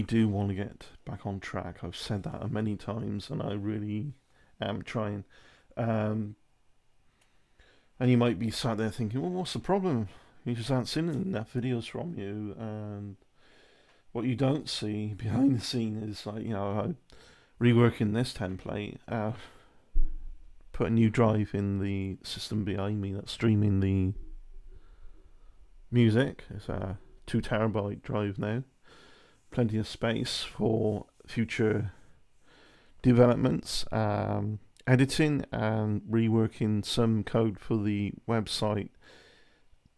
do want to get back on track. I've said that many times, and I really am trying. Um, and you might be sat there thinking, well, what's the problem? You just aren't seeing enough videos from you. And what you don't see behind the scene is, like, reworking this template, put a new drive in the system behind me that's streaming the music. It's a 2 terabyte drive now. Plenty of space for future developments, editing, and reworking some code for the website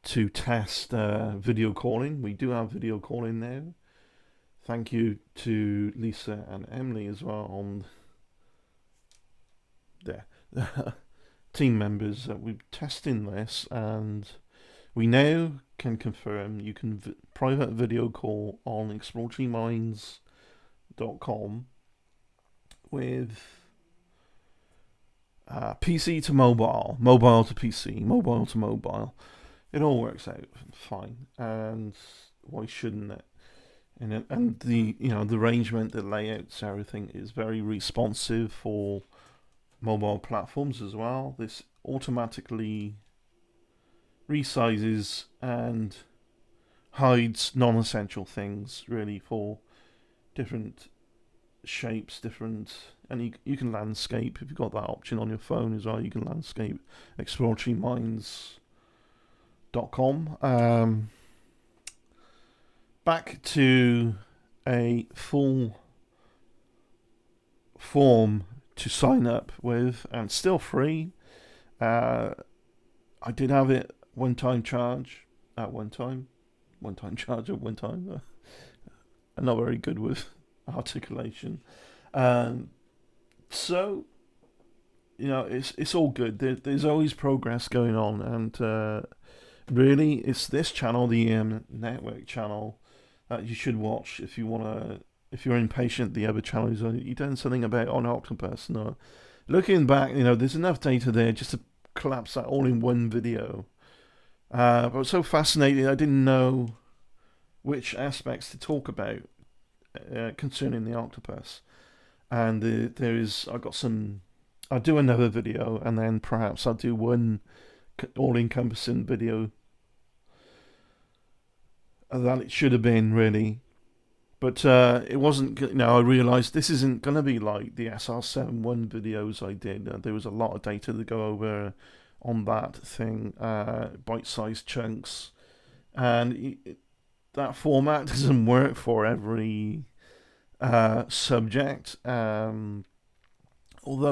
to test video calling. We do have video calling now. Thank you to Lisa and Emily as well on their team members. We're testing this, and we now can confirm you can private video call on exploratoryminds.com with PC to mobile, mobile to PC, mobile to mobile. It all works out fine, and why shouldn't it? And the the arrangement, the layouts, everything is very responsive for mobile platforms as well. This automatically resizes and hides non-essential things really for different shapes, and you can landscape if you've got that option on your phone as well. You can landscape exploratoryminds.com. Back to a full form to sign up with, and still free. I did have it one-time charge at one time. One-time charge at one time. I'm not very good with articulation. So, it's all good. There's always progress going on, and really, it's this channel, the EM Network channel, that you should watch if you're impatient. The other channels you've done something about on Octopus. No, looking back, there's enough data there just to collapse that all in one video. But it was so fascinating. I didn't know which aspects to talk about concerning the Octopus, and I'll do another video, and then perhaps I'll do one all-encompassing video that it should have been, really. But it wasn't. I realised this isn't going to be like the SR71 videos I did. There was a lot of data to go over on that thing, bite-sized chunks, and that format doesn't work for every subject. Although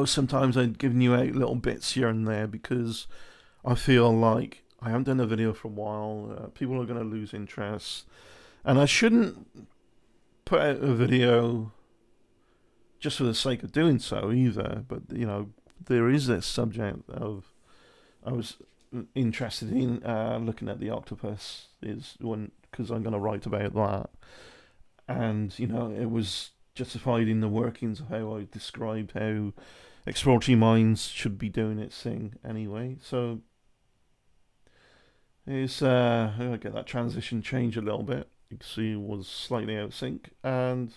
sometimes I've given you out little bits here and there because I feel like I haven't done a video for a while. People are going to lose interest, and I shouldn't put out a video just for the sake of doing so either. But there is this subject of I was interested in looking at the Octopus is one because I'm going to write about that, and it was justified in the workings of how I described how Exploratory Minds should be doing its thing anyway. So I get that transition change a little bit. You can see it was slightly out of sync. And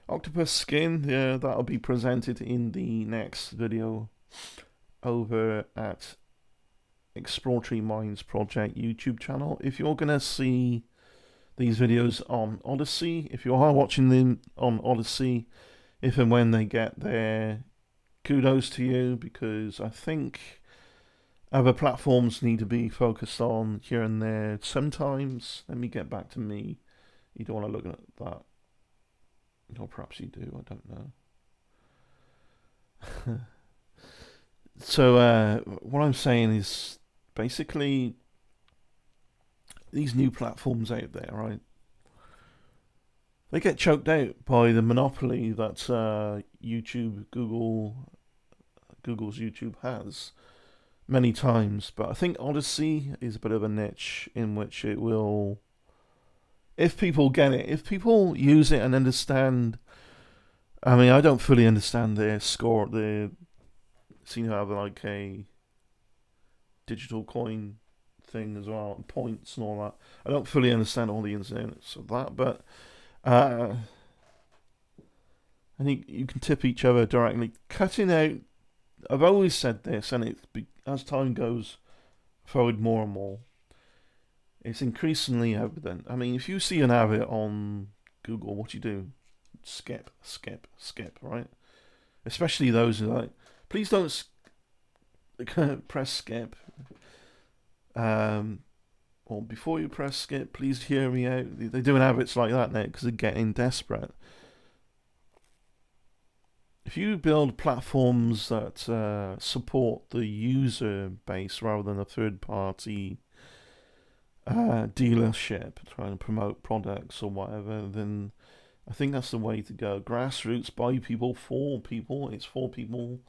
Octopus Skin, that'll be presented in the next video over at Exploratory Minds Project YouTube channel. If you're going to see these videos on Odyssey, if you are watching them on Odyssey, if and when they get there, kudos to you, because I think other platforms need to be focused on here and there sometimes. Let me get back to me. You don't want to look at that. Or perhaps you do, I don't know. So what I'm saying is basically these new platforms out there, right? They get choked out by the monopoly that Google's YouTube has many times. But I think Odyssey is a bit of a niche in which it will, if people get it, if people use it and understand. I mean, I don't fully understand their score. They seem to have like a digital coin thing as well, and points and all that. I don't fully understand all the ins and outs of that, but and you can tip each other directly. Cutting out, I've always said this, and as time goes forward more and more, it's increasingly evident. I mean, if you see an advert on Google, what do? Skip, skip, skip, right? Especially those who are like, please don't press skip. Or before you press skip, please hear me out. They're doing adverts like that now because they're getting desperate. If you build platforms that support the user base rather than a third-party dealership trying to promote products or whatever, then I think that's the way to go. Grassroots, by people, for people. It's for people,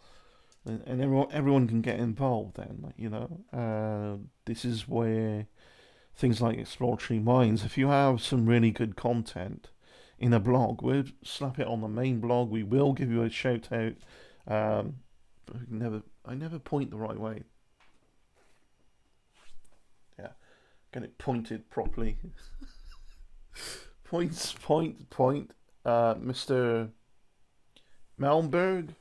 and everyone can get involved. Then, you know, this is where things like Exploratory Minds. If you have some really good content in a blog, we'll slap it on the main blog. We will give you a shout out. I never point the right way. Yeah, get it pointed properly. Point. Mr. Malmberg.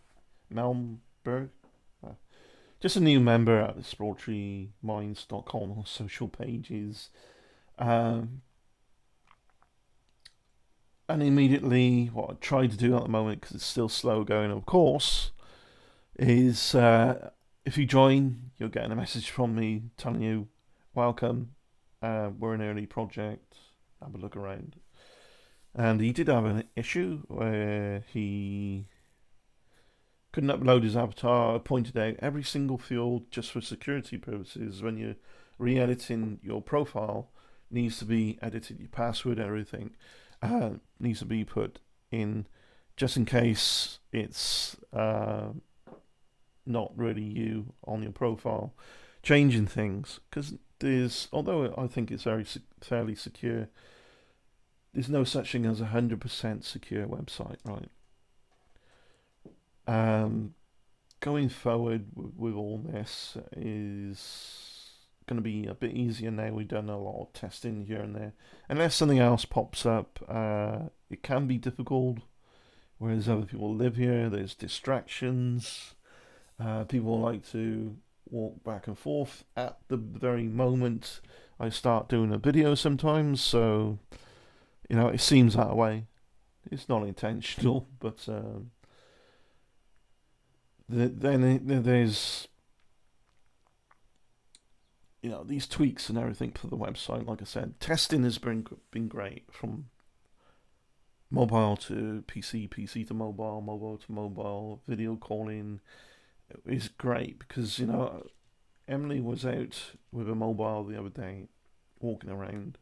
Just a new member at exploratoryminds.com on social pages. And immediately, what I try to do at the moment, because it's still slow going, of course, is if you join, you're getting a message from me telling you, welcome, we're an early project, have a look around. And he did have an issue where he couldn't upload his avatar. I pointed out every single field, just for security purposes, when you're re-editing your profile, needs to be edited. Your password, everything needs to be put in, just in case it's not really you on your profile. Changing things, because although I think it's fairly secure, there's no such thing as 100% secure website, right? Going forward with all this is going to be a bit easier now. We've done a lot of testing here and there. Unless something else pops up, it can be difficult. Whereas other people live here, there's distractions. People like to walk back and forth at the very moment I start doing a video sometimes. So, you know, it seems that way. It's not intentional, but then there's, you know, these tweaks and everything for the website. Like I said, testing has been great, from mobile to PC, PC to mobile, mobile to mobile. Video calling is great because, you know, Emily was out with a mobile the other day, walking around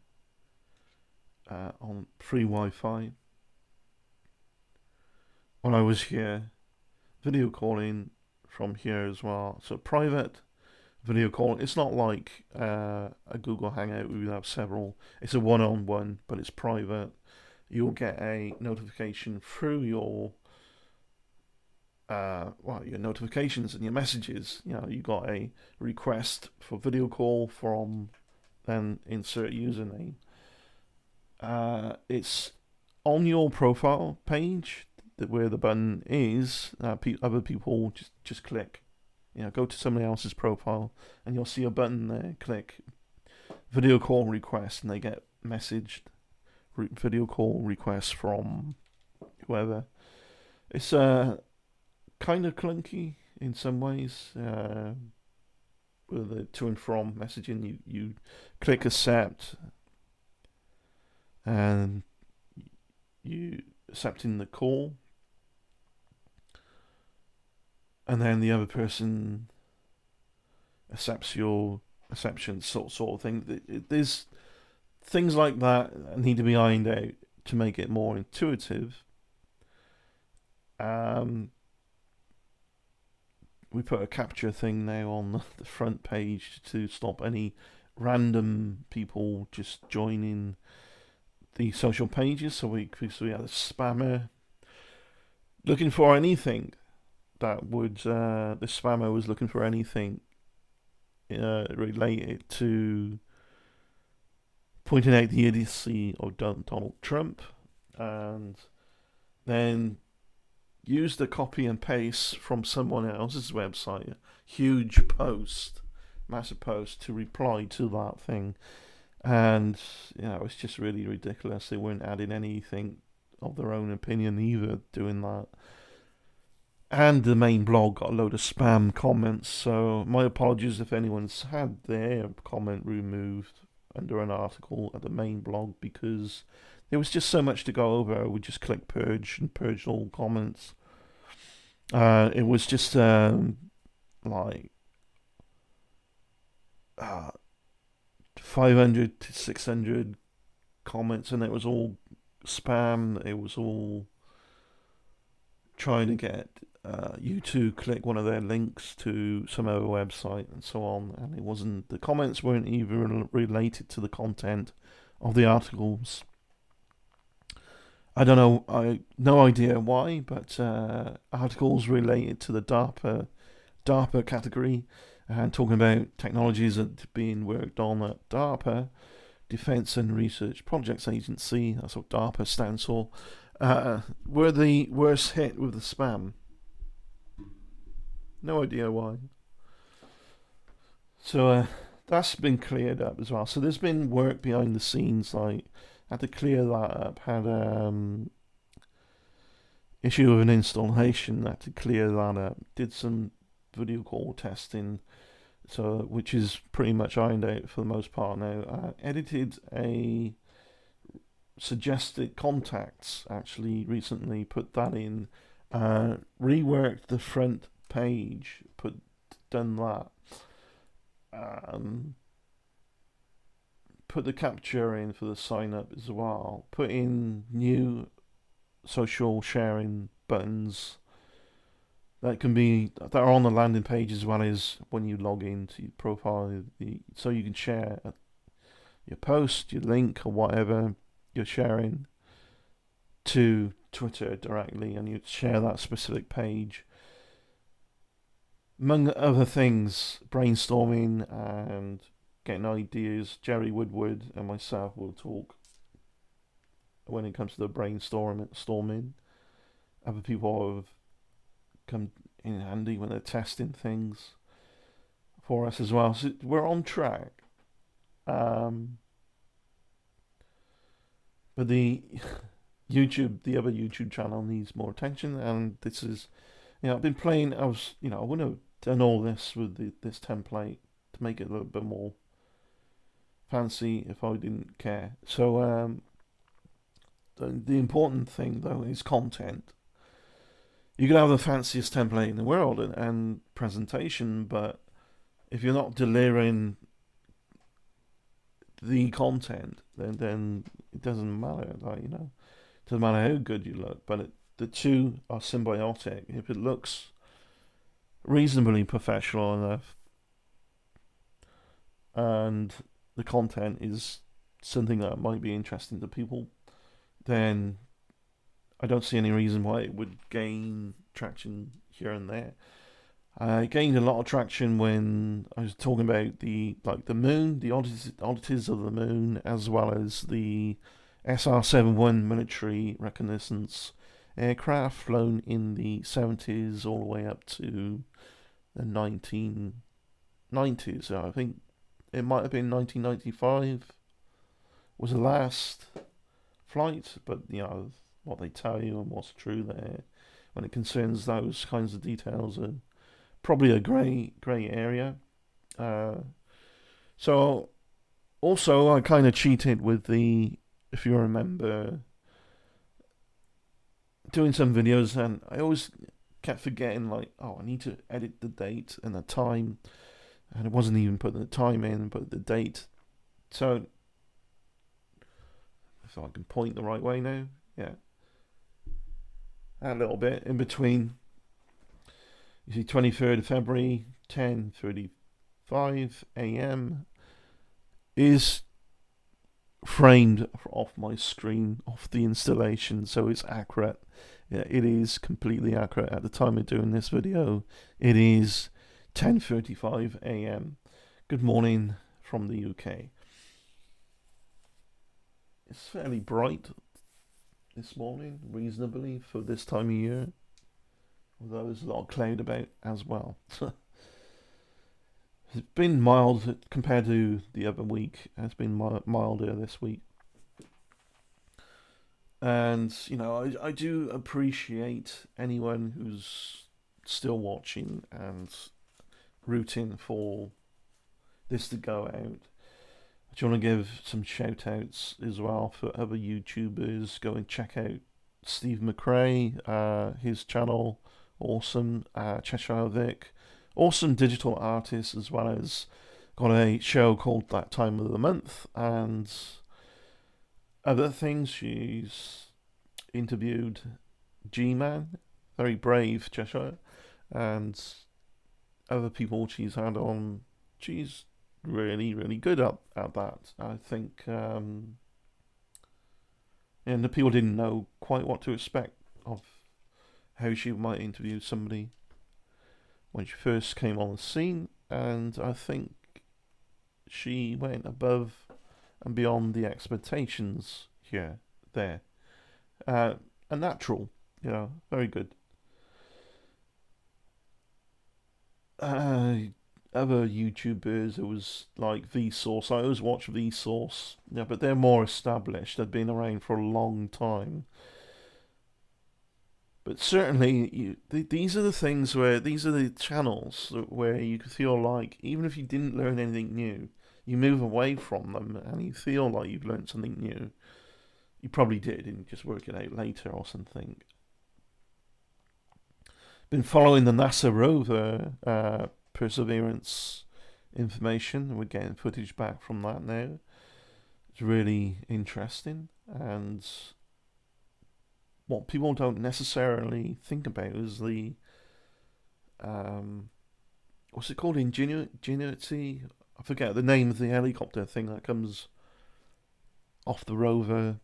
on free Wi-Fi. When I was here, video calling from here as well. So private video call. It's not like a Google Hangout where you have several. It's a one-on-one, but it's private. You'll get a notification through your your notifications and your messages. You know, you got a request for video call from, then insert username. It's on your profile page, where the button is. Other people just click. You know, go to somebody else's profile and you'll see a button there. Click video call request, and they get messaged video call requests from whoever. It's kind of clunky in some ways. With the to and from messaging, you click accept, and you accepting the call, and then the other person accepts your acceptance, sort of thing. There's things like that need to be ironed out to make it more intuitive. We put a capture thing now on the front page to stop any random people just joining the social pages. So we had a spammer looking for anything that would, the spammer was looking for anything related to pointing out the idiocy of Donald Trump, and then used a copy and paste from someone else's website, a huge post, massive post, to reply to that thing. And, it's just really ridiculous. They weren't adding anything of their own opinion either doing that. And the main blog got a load of spam comments, so my apologies if anyone's had their comment removed under an article at the main blog, because there was just so much to go over. We just clicked purge and purged all comments. It was just like 500 to 600 comments, and it was all spam. It was all trying to get you to click one of their links to some other website and so on, and the comments weren't even related to the content of the articles. I don't know, no idea why, but articles related to the DARPA category, and talking about technologies that are being worked on at DARPA, Defense and Research Projects Agency, that's what DARPA stands for, were the worst hit with the spam. No idea why. So that's been cleared up as well. So there's been work behind the scenes, like had to clear that up, had issue of an installation, had to clear that up, did some video call testing, so which is pretty much ironed out for the most part now. Edited a suggested contacts, actually recently put that in, reworked the front page, done that, put the capture in for the sign up as well, put in new social sharing buttons that are on the landing page as well as when you log into your profile, so you can share your post, your link, or whatever you're sharing to Twitter directly, and you share that specific page. Among other things, brainstorming and getting ideas. Jerry Woodward and myself will talk when it comes to the brainstorming. Other people have come in handy when they're testing things for us as well. So we're on track. But the the other YouTube channel needs more attention, and this is, I've been playing. I wouldn't have done all this with this template to make it a little bit more fancy if I didn't care. So the important thing though is content. You can have the fanciest template in the world and presentation, but if you're not delivering the content, then it doesn't matter. It doesn't matter how good you look, but the two are symbiotic. If it looks reasonably professional enough, and the content is something that might be interesting to people, then I don't see any reason why it would gain traction here and there. It gained a lot of traction when I was talking about the moon, the oddities of the moon, as well as the SR-71 military reconnaissance aircraft flown in the 70s all the way up to the 1990s. I think it might have been 1995 was the last flight, but what they tell you and what's true there when it concerns those kinds of details are probably a grey area. So also I kind of cheated with if you remember, doing some videos, and I always kept forgetting, I need to edit the date and the time, and it wasn't even putting the time in, but the date. So if I can point the right way now, yeah, a little bit in between. You see 23rd of February, 10:35 a.m. is framed off my screen, off the installation, so it's accurate. Yeah, it is completely accurate. At the time of doing this video, it is 10:35 a.m. Good morning from the UK. It's fairly bright this morning, reasonably for this time of year. although there's a lot of cloud about as well. It's been mild compared to the other week. It's been milder this week. And, I do appreciate anyone who's still watching and rooting for this to go out. I do want to give some shout outs as well for other YouTubers. Go and check out Steve McRae, his channel, awesome. Cheshire Vic, awesome digital artist, as well as got a show called That Time of the Month and other things. She's interviewed G-Man, very brave Cheshire, and other people she's had on. She's really, really good at that. I think, and the people didn't know quite what to expect of how she might interview somebody when she first came on the scene, and I think she went above and beyond the expectations there. A natural, very good. Other YouTubers, it was like Vsauce. I always watch Vsauce, but they're more established. They've been around for a long time. But certainly, these are the things these are the channels where you feel like, even if you didn't learn anything new, you move away from them and you feel like you've learned something new. You probably did, and you just work it out later or something. Been following the NASA rover Perseverance information. We're getting footage back from that now. It's really interesting, and what people don't necessarily think about is the what's it called? Ingenuity? I forget the name of the helicopter thing that comes off the rover.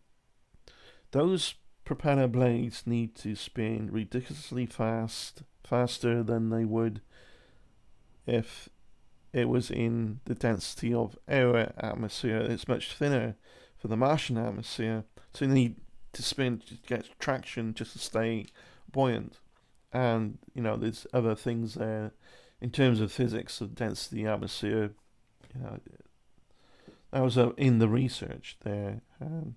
Those propeller blades need to spin ridiculously faster than they would if it was in the density of our atmosphere. It's much thinner for the Martian atmosphere, so you need to spin to get traction just to stay buoyant. And there's other things there in terms of physics of density atmosphere. That was in the research there, and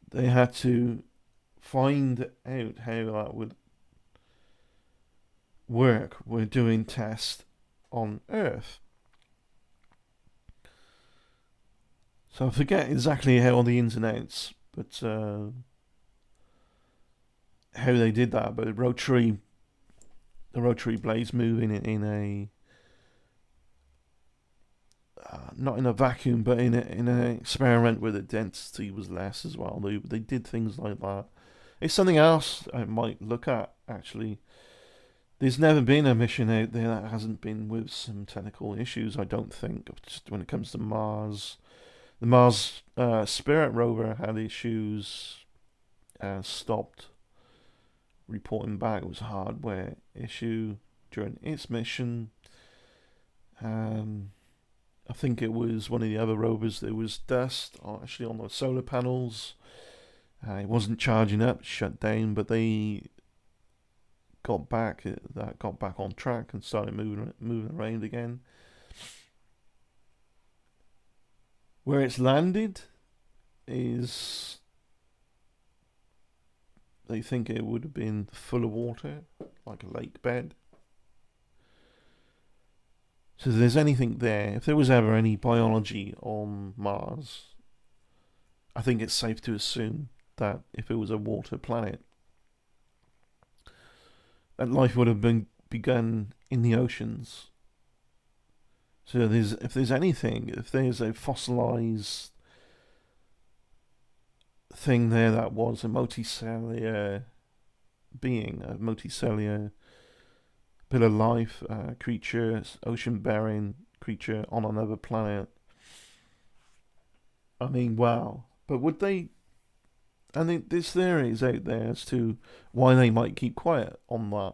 they had to find out how that would work. We're doing tests on Earth. So I forget exactly how on the ins and outs, but how they did that. But the rotary blades moving in a not in a vacuum, but in an experiment where the density was less as well. They did things like that. It's something else I might look at, actually. There's never been a mission out there that hasn't been with some technical issues, I don't think, just when it comes to Mars. The Mars Spirit rover had issues and stopped reporting back. It was a hardware issue during its mission. I think it was one of the other rovers. There was dust actually on the solar panels. It wasn't charging up, shut down, but they got back on track and started moving around again. Where it's landed is, they think it would have been full of water, like a lake bed. So if there's anything there, if there was ever any biology on Mars, I think it's safe to assume that if it was a water planet, that life would have begun in the oceans. So if there's a fossilized thing there that was a multicellular being, a multicellular bit of life, creature, ocean-bearing creature on another planet. I mean, wow. But would they... And there's theories out there as to why they might keep quiet on that.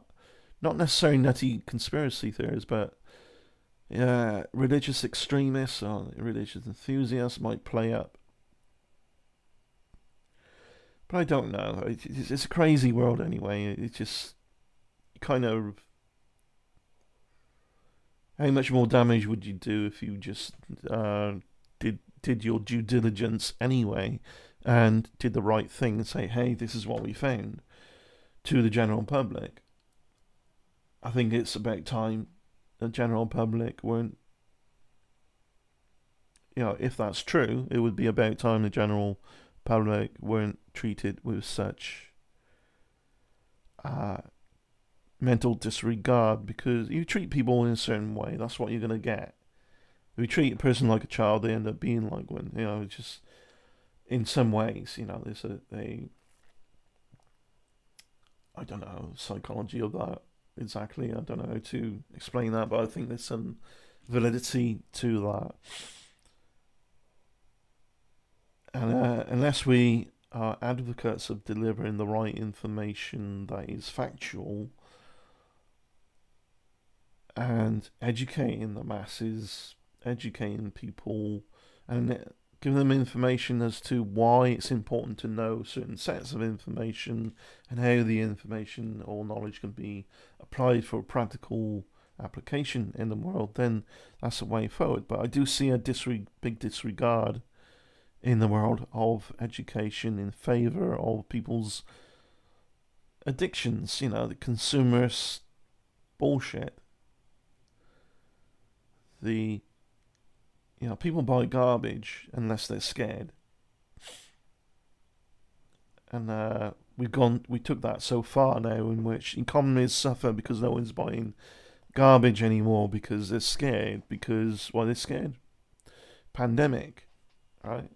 Not necessarily nutty conspiracy theories, but religious extremists or religious enthusiasts might play up. But I don't know. It's a crazy world anyway. It's just kind of, how much more damage would you do if you just did your due diligence anyway and did the right thing and say, hey, this is what we found to the general public? I think it's about time the general public weren't, if that's true, it would be about time the general public weren't treated with such mental disregard, because you treat people in a certain way, that's what you're going to get. If you treat a person like a child, they end up being like one. Just in some ways, there's I don't know, psychology of that exactly. I don't know how to explain that, but I think there's some validity to that. And unless we are advocates of delivering the right information that is factual and educating the masses, educating people, and giving them information as to why it's important to know certain sets of information and how the information or knowledge can be applied for practical application in the world, then that's the way forward. But I do see a big disregard in the world of education in favour of people's addictions, the consumerist bullshit. People buy garbage unless they're scared. And we took that so far now in which economies suffer because no one's buying garbage anymore because they're scared. Why they're scared? Pandemic, right?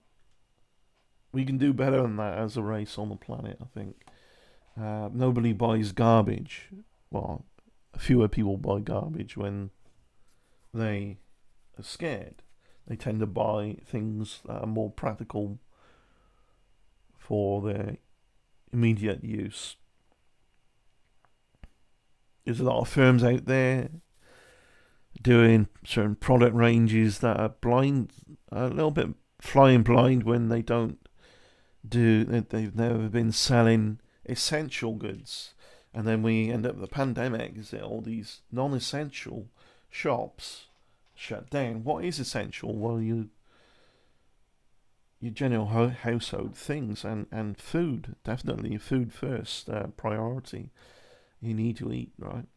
We can do better than that as a race on the planet, I think. Nobody buys garbage. Well, fewer people buy garbage when they are scared. They tend to buy things that are more practical for their immediate use. There's a lot of firms out there doing certain product ranges that are a little bit flying blind when they've never been selling essential goods. And then we end up with the pandemic, is that all these non-essential shops shut down. What is essential? Well, your general household things and food. Definitely food first, priority. You need to eat, right?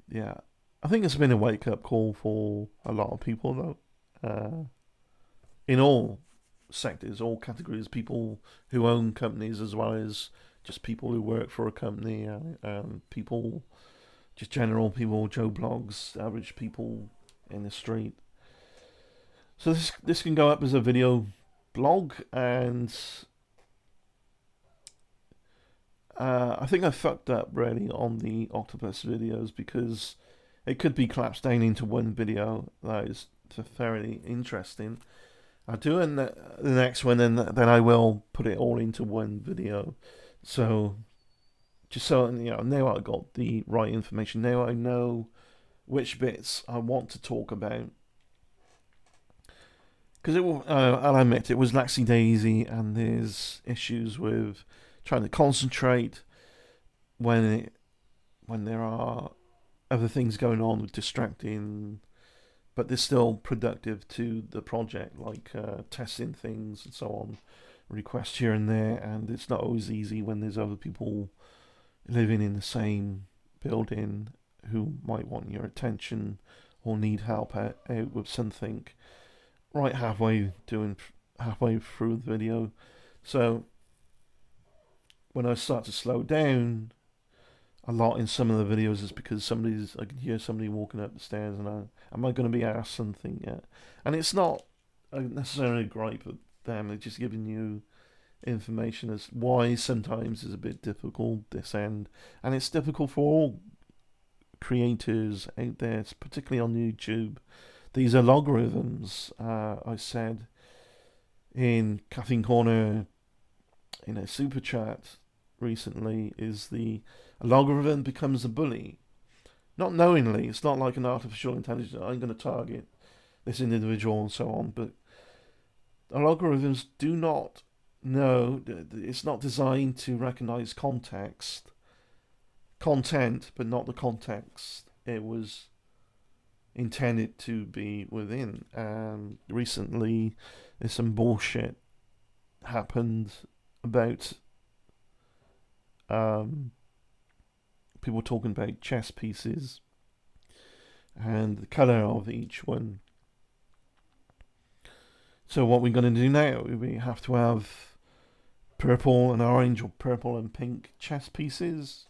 Yeah. I think it's been a wake-up call for a lot of people, though. In all sectors, all categories, people who own companies as well as just people who work for a company, people, just general people, Joe Blogs, average people in the street. So this can go up as a video blog, and I think I fucked up really on the octopus videos because it could be collapsed down into one video that is fairly interesting. I'll do the next one, and then I will put it all into one video. So, just so now I got the right information. Now I know which bits I want to talk about. Because I'll admit, it was laxy daisy, and there's issues with trying to concentrate when there are other things going on with distracting, but they're still productive to the project, like testing things and so on, requests here and there, and it's not always easy when there's other people living in the same building who might want your attention or need help out with something right halfway through the video. So when I start to slow down a lot in some of the videos, is because I can hear somebody walking up the stairs, and am I going to be asked something yet? And it's not necessarily a gripe at them, they're just giving you information as why sometimes is a bit difficult this end, and it's difficult for all creators out there, particularly on YouTube. These are logarithms. I said in Caffeine Corner in a super chat recently, is a logarithm becomes a bully. Not knowingly, it's not like an artificial intelligence, I'm going to target this individual and so on, but algorithms do not know. It's not designed to recognize content, but not the context it was intended to be within. Recently, there's some bullshit happened about people talking about chess pieces and the color of each one. So what we're going to do now, we have to have purple and orange or purple and pink chess pieces.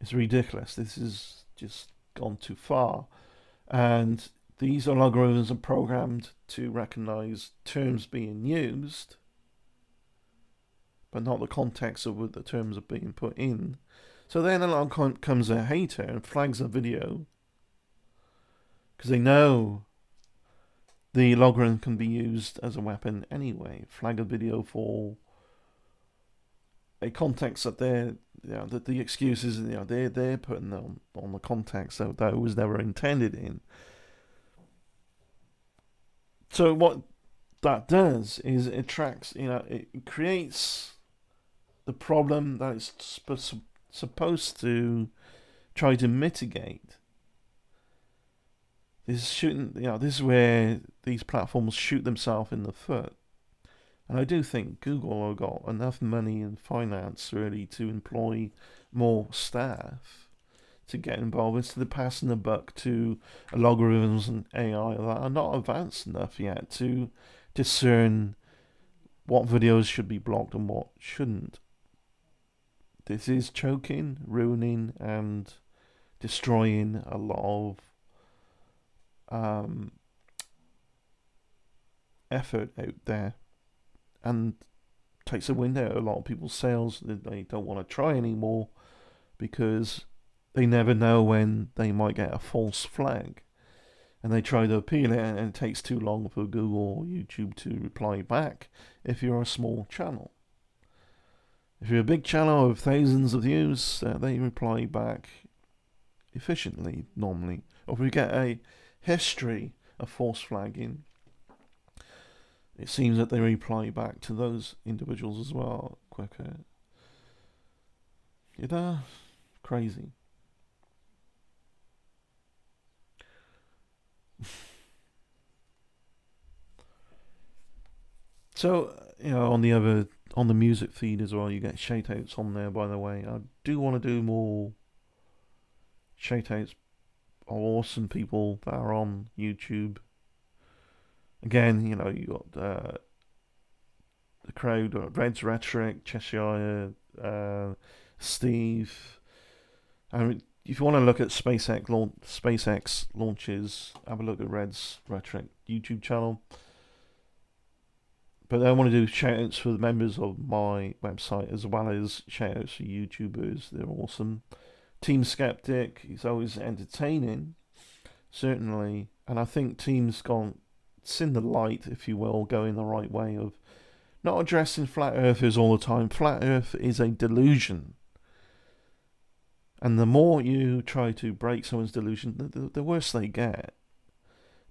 It's ridiculous. This is just gone too far. And these algorithms are programmed to recognize terms being used, but not the context of what the terms are being put in. So then along comes a hater and flags a video because they know the logarithm can be used as a weapon anyway. Flag a video for a context that that the excuses they're putting on the context that it was never intended in. So what that does is it tracks, it creates the problem that it's supposed to try to mitigate. This is where these platforms shoot themselves in the foot. And I do think Google have got enough money and finance really to employ more staff to get involved instead of passing the buck to algorithms and AI that are not advanced enough yet to discern what videos should be blocked and what shouldn't. This is choking, ruining, and destroying a lot of effort out there, and takes the wind out of a lot of people's sails. They don't want to try anymore because they never know when they might get a false flag, and they try to appeal it, and it takes too long for Google or YouTube to reply back if you're a small channel. If you're a big channel with thousands of views, they reply back efficiently normally. Or if we get a history of false flagging, it seems that they reply back to those individuals as well quicker. Crazy. So, on the music feed as well, you get shoutouts on there, by the way. I do want to do more shoutouts of awesome people that are on YouTube. Again, you got the crowd, Red's Rhetoric, Cheshire, Steve. I mean, if you want to look at SpaceX launches, have a look at Red's Rhetoric YouTube channel. But I want to do shoutouts for the members of my website as well as shoutouts for YouTubers. They're awesome. Team Skeptic, he's always entertaining, certainly. And I think Team's seen the light, if you will, going the right way of not addressing flat earthers all the time. Flat earth is a delusion. And the more you try to break someone's delusion, the worse they get.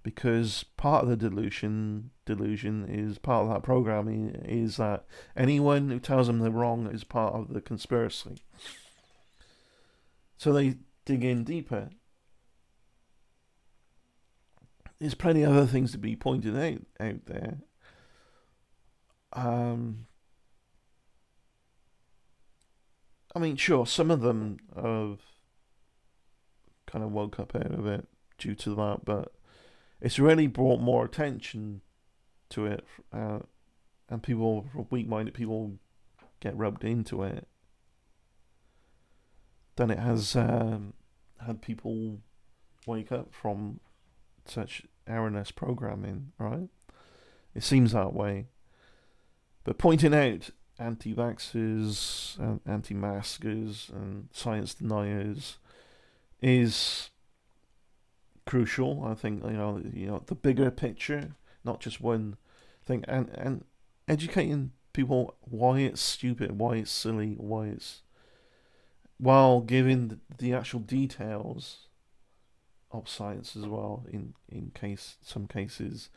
Because part of the delusion is part of that programming is that anyone who tells them they're wrong is part of the conspiracy. So they dig in deeper. There's plenty of other things to be pointed out there. I mean, sure, some of them have kind of woke up out of it due to that, but it's really brought more attention to it, and weak-minded people get rubbed into it than it has had people wake up from such erroneous programming, right? It seems that way. But pointing out anti-vaxxers and anti-maskers and science deniers is crucial. I think the bigger picture, not just one thing, and educating people why it's stupid, why it's silly, while giving the actual details of science as well. In some cases,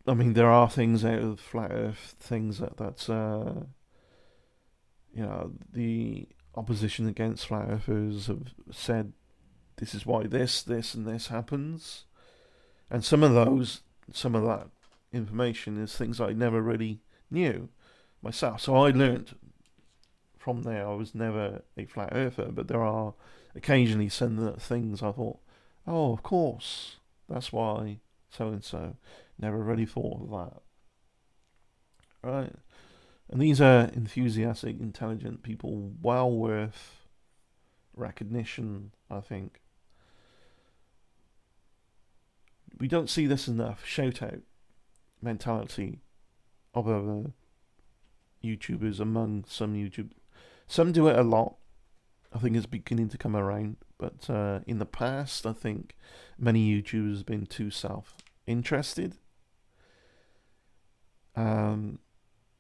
I mean, there are things out of flat Earth, things that's the opposition against flat earthers have said this is why this, and this happens, and some of that information is things I never really knew myself. So I learnt from there. I was never a flat earther, but there are occasionally some things I thought, oh, of course, that's why so and so. Never really thought of that. Right? And these are enthusiastic, intelligent people, well worth recognition, I think. We don't see this enough. Shout out mentality of other YouTubers among some YouTubers. Some do it a lot. I think it's beginning to come around. But in the past, I think many YouTubers have been too self-interested.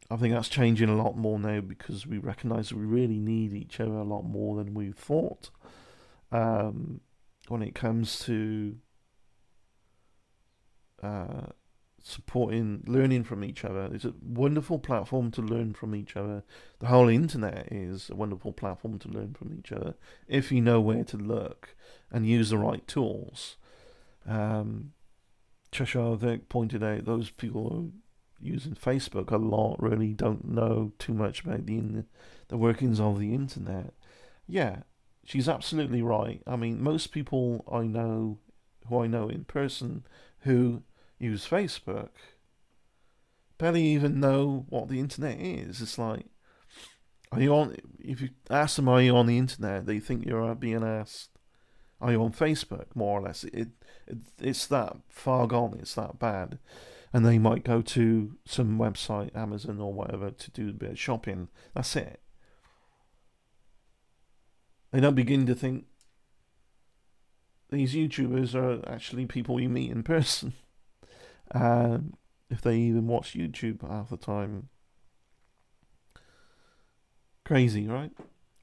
I think that's changing a lot more now because we recognise we really need each other a lot more than we thought. When it comes to supporting, learning from each other. It's a wonderful platform to learn from each other. The whole internet is a wonderful platform to learn from each other if you know where to look and use the right tools. Cheshire Vic pointed out those people who are using Facebook a lot really don't know too much about the workings of the internet. Yeah, she's absolutely right. I mean, most people I know in person who use Facebook barely even know what the internet is. It's like, are you on? If you ask them, are you on the internet? They think you're being asked, are you on Facebook? More or less, it's that far gone. It's that bad, and they might go to some website, Amazon or whatever, to do a bit of shopping. That's it. They don't begin to think these YouTubers are actually people you meet in person. If they even watch YouTube half the time. Crazy, right?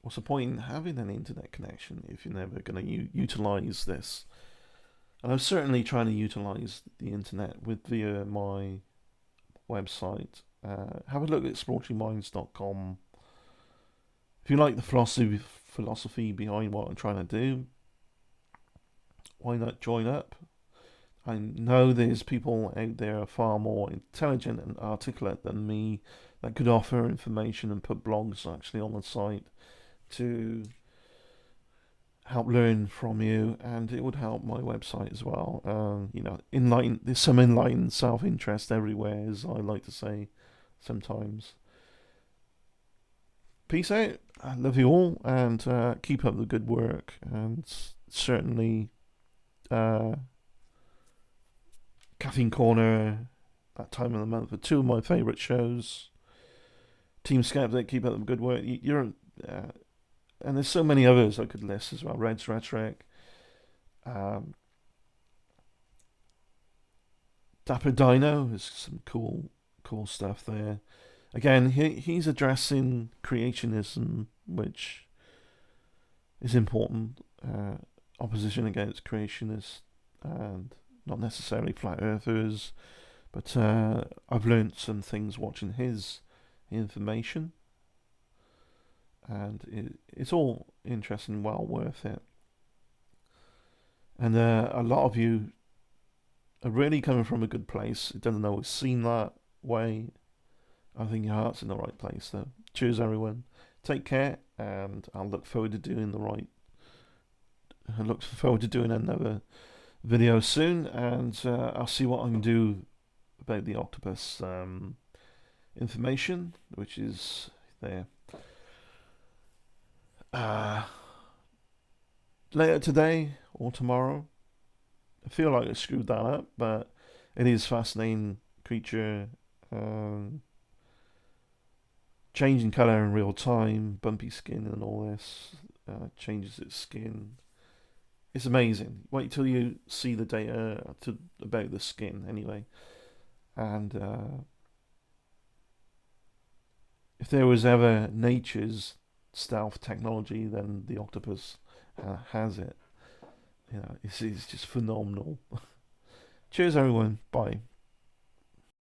What's the point in having an internet connection if you're never going to utilize this? And I'm certainly trying to utilize the internet via my website. Have a look at exploratingminds.com. If you like the philosophy behind what I'm trying to do, why not join up? I know there's people out there far more intelligent and articulate than me that could offer information and put blogs actually on the site to help learn from you, and it would help my website as well. There's some enlightened self-interest everywhere, as I like to say sometimes. Peace out. I love you all, and keep up the good work, and certainly Caffeine Corner, that time of the month, are two of my favourite shows. Team Skeptic, keep up the good work. And there's so many others I could list as well. Red's Rhetoric. Dapper Dino, there's some cool stuff there. Again, he's addressing creationism, which is important. Opposition against creationists and not necessarily flat earthers, but I've learnt some things watching his information, and it's all interesting, well worth it. And a lot of you are really coming from a good place. It doesn't always seem that way. I think your heart's in the right place, though. Cheers, everyone. Take care, and I look forward to doing another video soon, and I'll see what I can do about the octopus information, which is there. Later today or tomorrow. I feel like I screwed that up, but it is fascinating creature. Changing colour in real time, bumpy skin and all this, changes its skin. It's amazing. Wait till you see the data about the skin anyway. And if there was ever nature's stealth technology, then the octopus has it. It's just phenomenal. Cheers everyone. Bye.